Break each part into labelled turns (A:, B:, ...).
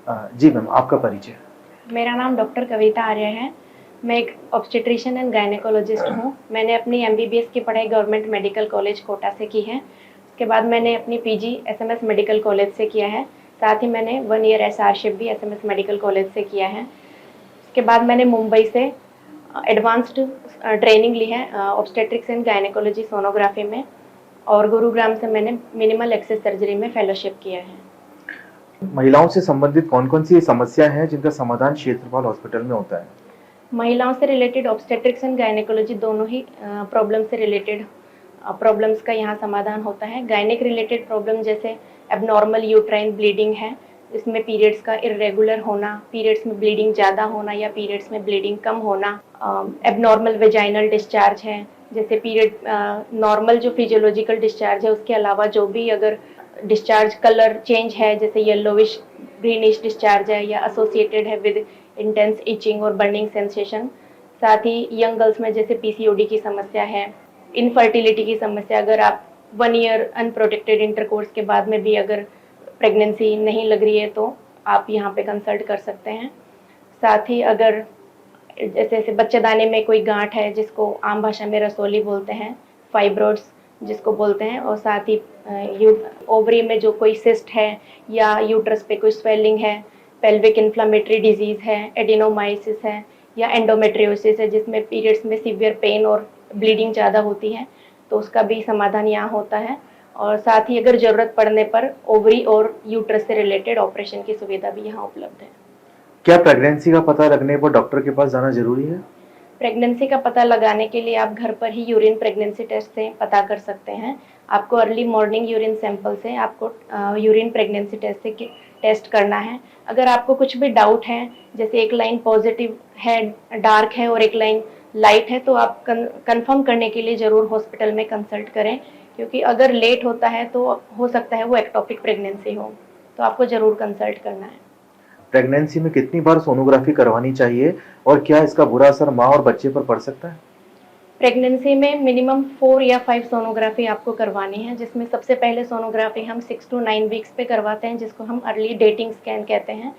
A: जी ma'am, आपका परिचय।
B: मेरा नाम डॉक्टर कविता आर्य है। मैं एक ऑब्स्टेट्रिशियन एंड गायनेकोलॉजिस्ट हूँ। मैंने अपनी एमबीबीएस की पढ़ाई गवर्नमेंट मेडिकल कॉलेज कोटा से की है। उसके बाद मैंने अपनी पीजी एसएमएस मेडिकल कॉलेज से किया है। साथ ही मैंने 1 ईयर एसआरशिप भी एसएमएस मेडिकल कॉलेज से किया है। उसके बाद मैंने मुंबई से एडवांस्ड ट्रेनिंग ली है ऑब्स्टेट्रिक्स एंड गायनेकोलॉजी सोनोग्राफी में, और गुरुग्राम से मैंने मिनिमल एक्सेस सर्जरी में फेलोशिप किया है।
A: महिलाओं से संबंधित कौन-कौन सी समस्या हैं जिनका समाधान क्षेत्रपाल हॉस्पिटल में होता है?
B: महिलाओं से रिलेटेड ऑब्स्टेट्रिक्स एंड गायनेकोलॉजी दोनों ही प्रॉब्लम से रिलेटेड प्रॉब्लम्स का यहाँ समाधान होता है। गायनिक रिलेटेड प्रॉब्लम जैसे एबनॉर्मल यूट्राइन ब्लीडिंग है, इसमें पीरियड्स का इरेगुलर होना, पीरियड्स में ब्लीडिंग ज़्यादा होना या पीरियड्स में ब्लीडिंग कम होना, एबनॉर्मल वेजाइनल डिस्चार्ज है, जैसे पीरियड नॉर्मल जो फिजियोलॉजिकल डिस्चार्ज है उसके अलावा जो भी अगर डिस्चार्ज कलर चेंज है, जैसे येलोविश ग्रीनिश डिस्चार्ज है या एसोसिएटेड है विद इंटेंस इचिंग और बर्निंग सेंसेशन। साथ ही यंग गर्ल्स में जैसे पीसीओडी की समस्या है, इनफर्टिलिटी की समस्या, अगर आप 1 ईयर अनप्रोटेक्टेड इंटरकोर्स के बाद में भी अगर प्रेगनेंसी नहीं लग रही है तो आप यहाँ पे कंसल्ट कर सकते हैं। साथ ही अगर जैसे जैसे बच्चेदानी में कोई गांठ है जिसको आम भाषा में रसोली बोलते हैं, फाइब्रोइड्स जिसको बोलते हैं, और साथ ही ओवरी में जो कोई सिस्ट है या यूट्रस पे कोई स्वेलिंग है, पेल्विक इन्फ्लामेटरी डिजीज़ है, एडिनोमाइसिस है या एंडोमेट्रियोसिस है जिसमें पीरियड्स में सीवियर पेन और ब्लीडिंग ज़्यादा होती है, तो उसका भी समाधान यहाँ होता है। और साथ ही अगर ज़रूरत पड़ने पर ओवरी और यूट्रस से रिलेटेड ऑपरेशन की सुविधा भी यहाँ उपलब्ध है।
A: क्या प्रेगनेंसी का पता लगने पर डॉक्टर के पास जाना ज़रूरी है?
B: प्रेगनेंसी का पता लगाने के लिए आप घर पर ही यूरिन प्रेगनेंसी टेस्ट से पता कर सकते हैं। आपको अर्ली मॉर्निंग यूरिन सैंपल से आपको यूरिन प्रेगनेंसी टेस्ट से टेस्ट करना है। अगर आपको कुछ भी डाउट है, जैसे एक लाइन पॉजिटिव है, डार्क है और एक लाइन लाइट है, तो आप कंफर्म करने के लिए ज़रूर हॉस्पिटल में कंसल्ट करें, क्योंकि अगर लेट होता है तो हो सकता है वो एक्टोपिक प्रेगनेंसी हो, तो आपको ज़रूर कंसल्ट करना है।
A: प्रेगनेंसी में कितनी बार सोनोग्राफी करवानी चाहिए और क्या इसका बुरा असर माँ और बच्चे पर पड़ सकता है?
B: प्रेगनेंसी में मिनिमम 4 या 5 सोनोग्राफी आपको करवानी है, जिसमें सबसे पहले सोनोग्राफी हम 6 टू 9 वीक्स पे करवाते हैं, जिसको हम अर्ली डेटिंग स्कैन कहते हैं।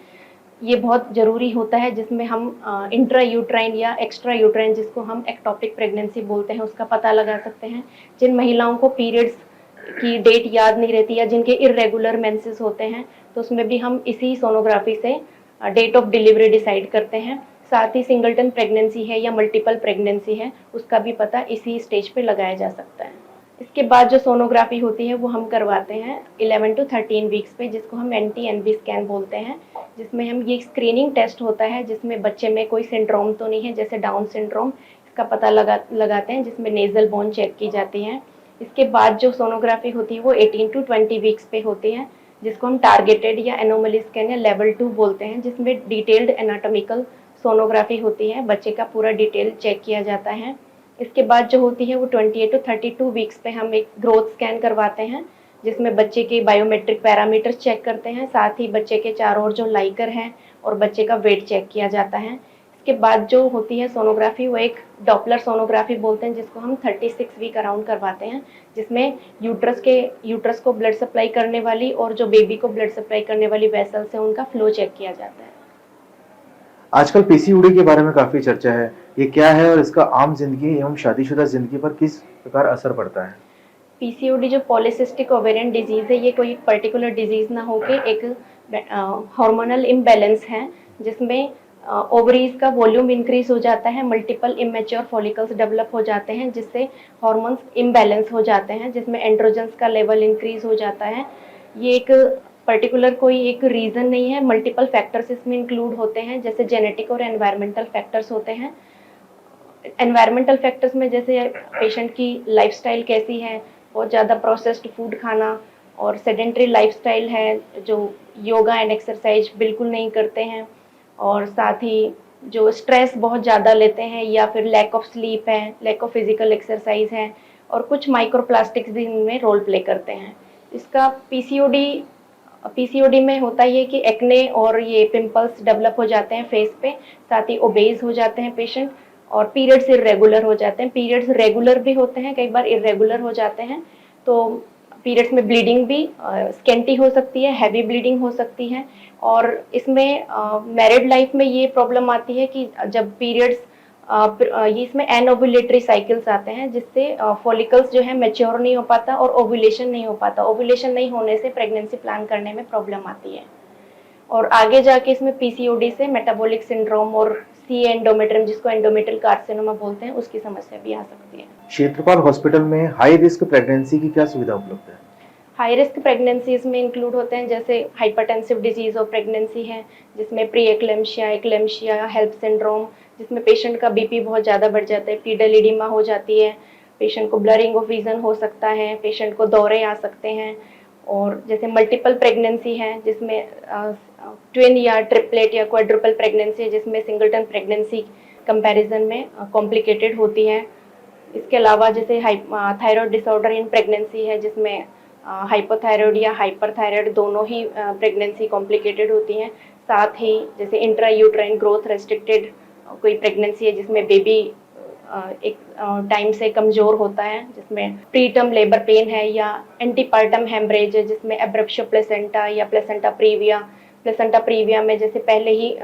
B: ये बहुत ज़रूरी होता है, जिसमें हम इंट्रा यूट्राइन या एक्स्ट्रा यूट्राइन जिसको हम एक्टोपिक प्रेगनेंसी बोलते हैं उसका पता लगा सकते हैं। जिन महिलाओं को पीरियड्स की डेट याद नहीं रहती या जिनके इरेगुलर मेंसेस होते हैं, तो उसमें भी हम इसी सोनोग्राफी से डेट ऑफ डिलीवरी डिसाइड करते हैं। साथ ही सिंगलटन प्रेगनेंसी है या मल्टीपल प्रेगनेंसी है, उसका भी पता इसी स्टेज पे लगाया जा सकता है। इसके बाद जो सोनोग्राफी होती है वो हम करवाते हैं 11 टू 13 वीक्स पे, जिसको हम NT-NB स्कैन बोलते हैं, जिसमें हम ये स्क्रीनिंग टेस्ट होता है जिसमें बच्चे में कोई सिंड्रोम तो नहीं है, जैसे डाउन सिंड्रोम, इसका पता लगाते हैं, जिसमें नेजल बोन चेक की जाती है। इसके बाद जो सोनोग्राफी होती है वो 18 टू 20 वीक्स पे होती है, जिसको हम टारगेटेड या एनोमली स्कैन या लेवल 2 बोलते हैं, जिसमें डिटेल्ड एनाटॉमिकल सोनोग्राफी होती है, बच्चे का पूरा डिटेल चेक किया जाता है। इसके बाद जो होती है वो 28 टू 32 वीक्स पे हम एक ग्रोथ स्कैन करवाते हैं, जिसमें बच्चे के बायोमेट्रिक पैरामीटर्स चेक करते हैं, साथ ही बच्चे के चारों ओर जो लाइकर हैं और बच्चे का वेट चेक किया जाता है। इसके बाद जो होती है सोनोग्राफी वो एक डॉपलर सोनोग्राफी बोलते हैं, जिसको हम 36 वीक अराउंड करवाते हैं, जिसमें यूट्रस को ब्लड सप्लाई करने वाली और जो बेबी को ब्लड सप्लाई करने वाली वेसल से उनका फ्लो चेक किया जाता है।
A: आजकल पीसीओडी के बारे में काफ़ी चर्चा है। ये क्या है और इसका आम जिंदगी एवं शादीशुदा जिंदगी पर किस प्रकार असर पड़ता है?
B: पीसीओडी जो पॉलिसिस्टिक ओवेरियन डिजीज़ है, ये कोई पर्टिकुलर डिजीज़ ना होके एक हार्मोनल इम्बैलेंस है, जिसमें ओवरीज का वॉल्यूम इंक्रीज हो जाता है, मल्टीपल इमेच्योर फॉलिकल्स डेवलप हो जाते हैं, जिससे हार्मोन्स इम्बैलेंस हो जाते हैं, जिसमें एंड्रोजन्स का लेवल इंक्रीज हो जाता है। ये एक पर्टिकुलर कोई एक रीज़न नहीं है, मल्टीपल फैक्टर्स इसमें इंक्लूड होते हैं, जैसे जेनेटिक और एनवायरमेंटल फैक्टर्स होते हैं। एनवायरमेंटल फैक्टर्स में जैसे पेशेंट की लाइफस्टाइल कैसी है, बहुत ज़्यादा प्रोसेस्ड फूड खाना और सेडेंट्री लाइफस्टाइल है, जो योगा एंड एक्सरसाइज बिल्कुल नहीं करते हैं, और साथ ही जो स्ट्रेस बहुत ज़्यादा लेते हैं या फिर लैक ऑफ स्लीप है, लैक ऑफ फिजिकल एक्सरसाइज है, और कुछ माइक्रोप्लास्टिक्स भी इनमें रोल प्ले करते हैं। इसका पीसीओडी में होता ये कि एक्ने और ये पिंपल्स डेवलप हो जाते हैं फेस पे, साथ ही ओबेज हो जाते हैं पेशेंट, और पीरियड्स इरेगुलर हो जाते हैं। पीरियड्स रेगुलर भी होते हैं, कई बार इरेगुलर हो जाते हैं, तो पीरियड्स में ब्लीडिंग भी स्केंटी हो सकती है, हैवी ब्लीडिंग हो सकती है। और इसमें मैरिड लाइफ में ये प्रॉब्लम आती है कि जब पीरियड्स ये इसमें एनओव्यूलेटरी साइकिल्स आते हैं, जिससे फॉलिकल्स जो है मैच्योर नहीं हो पाता और ओव्यूलेशन नहीं हो पाता। ओव्यूलेशन नहीं होने से प्रेगनेंसी प्लान करने में प्रॉब्लम आती है। और आगे जाके इसमें पीसीओडी से मेटाबॉलिक सिंड्रोम और सी एंडोमेट्रियम, जिसको एंडोमेट्रियल कार्सिनोमा बोलते हैं, उसकी समस्या भी आ सकती है।
A: क्षेत्रपाल हॉस्पिटल में हाई रिस्क प्रेगनेंसी की क्या सुविधा उपलब्ध है?
B: हाई रिस्क प्रेगनेंसीज में इंक्लूड होते हैं जैसे हाइपरटेंसिव डिजीज और प्रेगनेंसी है, जिसमें pre eclampsia, eclampsia, HELLP syndrome, जिसमें पेशेंट का बीपी बहुत ज़्यादा बढ़ जाता है, पीडल एडिमा हो जाती है, पेशेंट को ब्लरिंग ऑफ विजन हो सकता है, पेशेंट को दौरे आ सकते हैं। और जैसे मल्टीपल प्रेगनेंसी है, जिसमें ट्विन या ट्रिपलेट या क्वाड्रुपल प्रेगनेंसी है, जिसमें सिंगलटन प्रेगनेंसी कंपैरिजन में कॉम्प्लिकेटेड होती है। इसके अलावा जैसे थायराइड डिसऑर्डर इन प्रेगनेंसी है, जिसमें हाइपोथायराइड या हाइपरथायराइड दोनों ही प्रेगनेंसी कॉम्प्लिकेटेड होती हैं। साथ ही जैसे इंट्रा यूट्राइन ग्रोथ रेस्ट्रिक्टेड कोई प्रेगनेंसी है, जिसमें बेबी एक टाइम से कमज़ोर होता है, जिसमें प्री टर्म लेबर पेन है, या एंटीपार्टम हेमरेज है, जिसमें एब्रप्शन प्लेसेंटा या प्लेसेंटा प्रीविया में जैसे पहले ही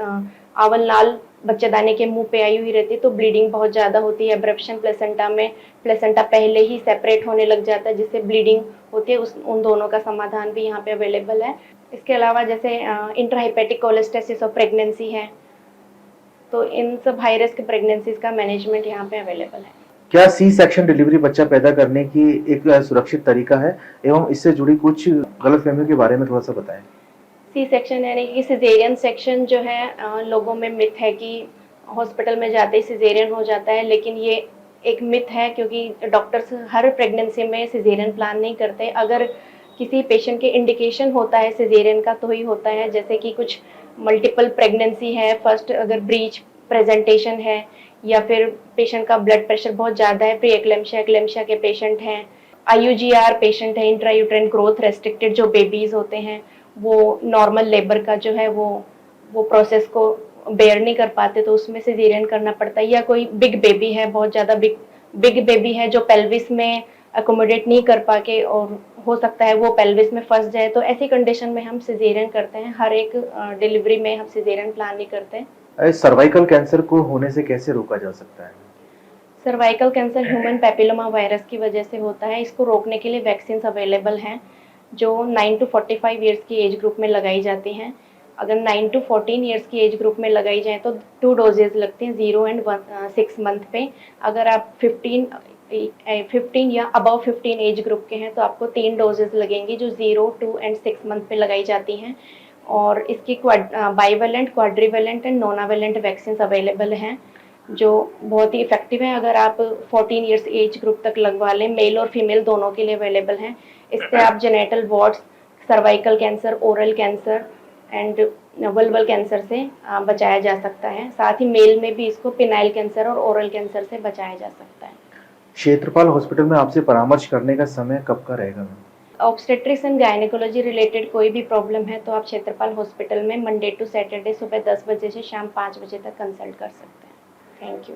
B: आवल लाल बच्चेदानी के मुंह पे आई हुई रहती है, तो ब्लीडिंग बहुत ज़्यादा होती है। एब्रप्शन प्लेसेंटा में प्लेसेंटा पहले ही सेपरेट होने लग जाता है, जिससे ब्लीडिंग होती है। उन दोनों का समाधान भी यहाँ पे अवेलेबल है। इसके अलावा जैसे इंट्राहेपेटिक कोलेस्टेसिस ऑफ प्रेगनेंसी है, तो इन सब हाई रिस्क प्रेगनेंसीज का मैनेजमेंट यहाँ पे अवेलेबल है।
A: क्या सी सेक्शन डिलीवरी बच्चा पैदा करने की एक सुरक्षित तरीका है, एवं इससे जुड़ी कुछ गलतफहमियों के बारे में थोड़ा सा बताएं?
B: सी सेक्शन यानी कि सिजेरियन सेक्शन जो है, लोगों में मिथ है कि हॉस्पिटल में जाते ही सिजेरियन हो जाता है, लेकिन ये एक मिथ है, क्योंकि डॉक्टर्स हर प्रेगनेंसी में सिजेरियन प्लान नहीं करते। अगर किसी पेशेंट के इंडिकेशन होता है सिजेरियन का, तो ही होता है। जैसे कि कुछ मल्टीपल प्रेगनेंसी है, फर्स्ट अगर ब्रीच प्रेजेंटेशन है, या फिर पेशेंट का ब्लड प्रेशर बहुत ज़्यादा है, प्री एक्लेम्शिया एक्लेम्शिया के पेशेंट हैं, IUGR पेशेंट है, इंट्रायूट्राइन ग्रोथ रेस्ट्रिक्टेड जो बेबीज़ होते हैं, वो नॉर्मल लेबर का जो है वो प्रोसेस को बेयर नहीं कर पाते, तो उसमें सिजेरियन करना पड़ता है। या कोई बिग बेबी है, बहुत ज़्यादा बिग बेबी है, जो पेल्विस में अकोमोडेट नहीं कर पाके और हो सकता है वो पेल्विस में फंस जाए, तो ऐसी कंडीशन में हम सिजेरियन करते हैं। हर एक डिलीवरी में हम सिजेरियन प्लान नहीं करते।
A: सर्वाइकल कैंसर को होने से कैसे रोका जा सकता है?
B: Cervical cancer human papilloma virus की वजह से होता है। इसको रोकने के लिए वैक्सीन अवेलेबल हैं, जो 9 to 45 ईयर्स की एज ग्रुप में लगाई जाती हैं। अगर 9 to 14 ईयर्स की एज ग्रुप में लगाई जाए तो 2 डोजेज लगती हैं, 0 and 6 मंथ पे। अगर आप 15 या अबव 15 एज ग्रुप के हैं तो आपको 3 डोजेज लगेंगी, जो 0, 2 and 6 मंथ पे लगाई जाती हैं। और इसकी bivalent, quadrivalent and nonavalent vaccine available हैं, जो बहुत ही इफेक्टिव है। अगर आप 14 ईयर्स एज ग्रुप तक लगवा लें, मेल और फीमेल दोनों के लिए अवेलेबल हैं। इससे आप genital wards, cervical cancer, oral cancer and vulval cancer से बचाया जा सकता है। साथ ही मेल में भी इसको पिनाइल कैंसर और ओरल कैंसर से बचाया जा सकता है।
A: क्षेत्रपाल हॉस्पिटल में आपसे परामर्श करने का समय कब का रहेगा ma'am?
B: Obstetrics and gynaecology related कोई भी प्रॉब्लम है तो आप क्षेत्रपाल हॉस्पिटल में मंडे टू सैटरडे सुबह 10 बजे से शाम 5 बजे तक कंसल्ट कर सकते हैं। Thank you.